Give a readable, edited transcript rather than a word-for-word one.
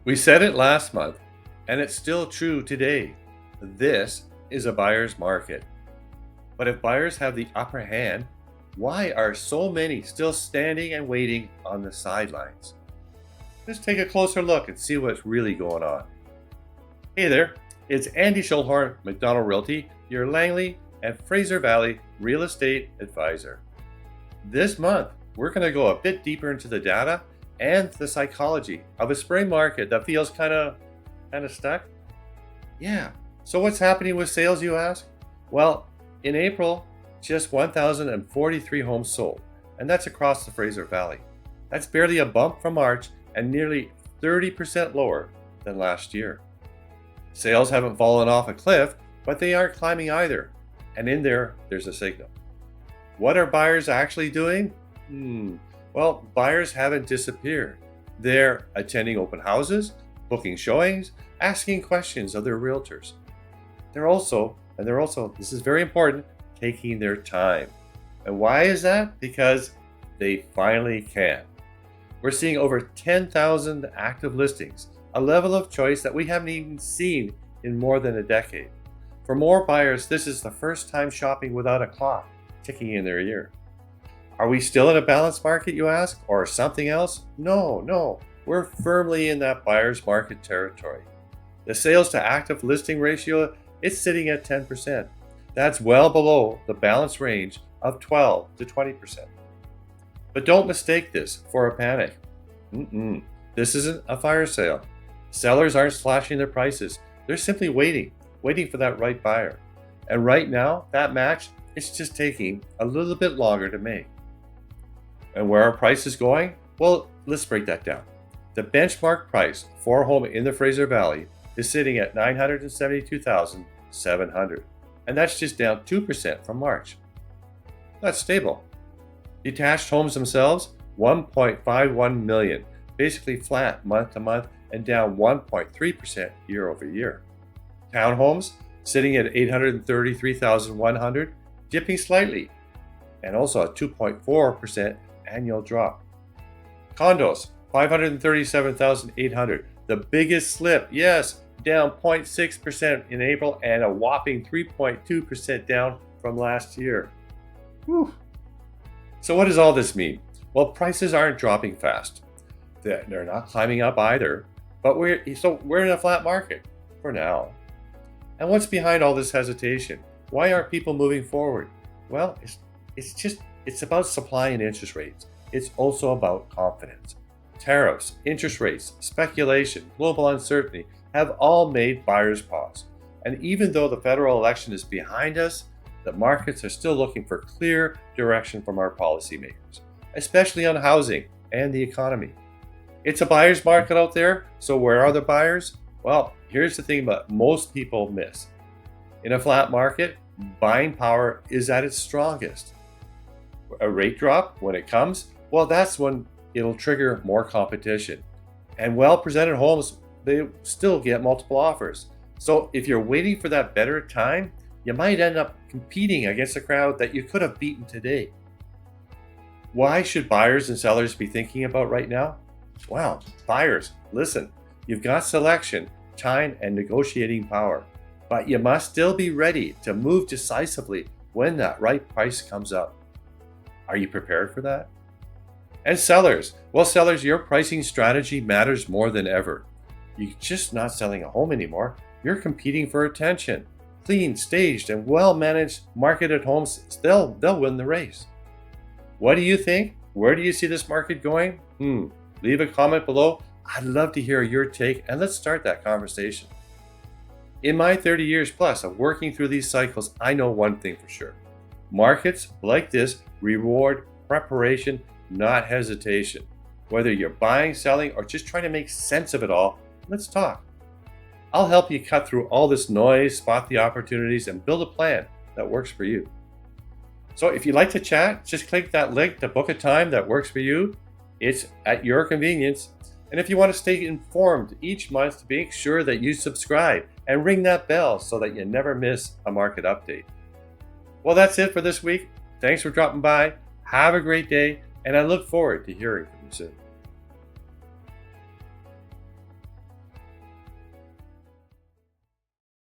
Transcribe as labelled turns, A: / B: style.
A: We said it last month, and it's still true today. This is a buyer's market. But if buyers have the upper hand, why are so many still standing and waiting on the sidelines? Let's take a closer look and see what's really going on. Hey there, it's Andy Schulhorn, McDonald Realty, your Langley and Fraser Valley real estate advisor. This month, we're going to go a bit deeper into the data and the psychology of a spring market that feels kind of stuck. Yeah. So what's happening with sales, you ask? Well, in April, just 1,043 homes sold, and that's across the Fraser Valley. That's barely a bump from March and nearly 30% lower than last year. Sales haven't fallen off a cliff, but they aren't climbing either. And in there's a signal. What are buyers actually doing? Well, buyers haven't disappeared. They're attending open houses, booking showings, asking questions of their realtors. They're also, this is very important, taking their time. And why is that? Because they finally can. We're seeing over 10,000 active listings, a level of choice that we haven't even seen in more than a decade. For more buyers, this is the first time shopping without a clock ticking in their ear. Are we still in a balanced market, you ask, or something else? No. We're firmly in that buyer's market territory. The sales to active listing ratio, it's sitting at 10%. That's well below the balanced range of 12 to 20%. But don't mistake this for a panic. This isn't a fire sale. Sellers aren't slashing their prices. They're simply waiting for that right buyer. And right now, that match, it's just taking a little bit longer to make. And where are prices going? Well, let's break that down. The benchmark price for a home in the Fraser Valley is sitting at $972,700, and that's just down 2% from March. That's stable. Detached homes themselves, 1.51 million, basically flat month to month and down 1.3% year over year. Townhomes sitting at 833,100, dipping slightly, and also a 2.4% annual drop. Condos, 537,800, the biggest slip, yes, down 0.6% in April and a whopping 3.2% down from last year. Whew. So what does all this mean? Well, prices aren't dropping fast. They're not climbing up either, but we're in a flat market for now. And what's behind all this hesitation? Why aren't people moving forward? Well, it's about supply and interest rates. It's also about confidence. Tariffs, interest rates, speculation, global uncertainty have all made buyers pause. And even though the federal election is behind us, the markets are still looking for clear direction from our policymakers, especially on housing and the economy. It's a buyer's market out there, so where are the buyers? Well, here's the thing that most people miss. In a flat market, buying power is at its strongest. A rate drop, when it comes, well, that's when it'll trigger more competition. And well-presented homes, they still get multiple offers. So if you're waiting for that better time, you might end up competing against a crowd that you could have beaten today. Why should buyers and sellers be thinking about right now? Well, buyers, listen, you've got selection, time, and negotiating power, but you must still be ready to move decisively when that right price comes up. Are you prepared for that? And sellers, well, sellers, your pricing strategy matters more than ever. You're just not selling a home anymore. You're competing for attention. Clean, staged, and well-managed marketed homes, they'll win the race. What do you think? Where do you see this market going? Leave a comment below. I'd love to hear your take, and let's start that conversation. In my 30 years plus of working through these cycles, I know one thing for sure. Markets like this reward preparation, not hesitation. Whether you're buying, selling, or just trying to make sense of it all, let's talk. I'll help you cut through all this noise, spot the opportunities, and build a plan that works for you. So if you'd like to chat, just click that link to book a time that works for you. It's at your convenience. And if you want to stay informed each month, make sure that you subscribe and ring that bell so that you never miss a market update. Well, that's it for this week. Thanks for dropping by. Have a great day, and I look forward to hearing from you soon.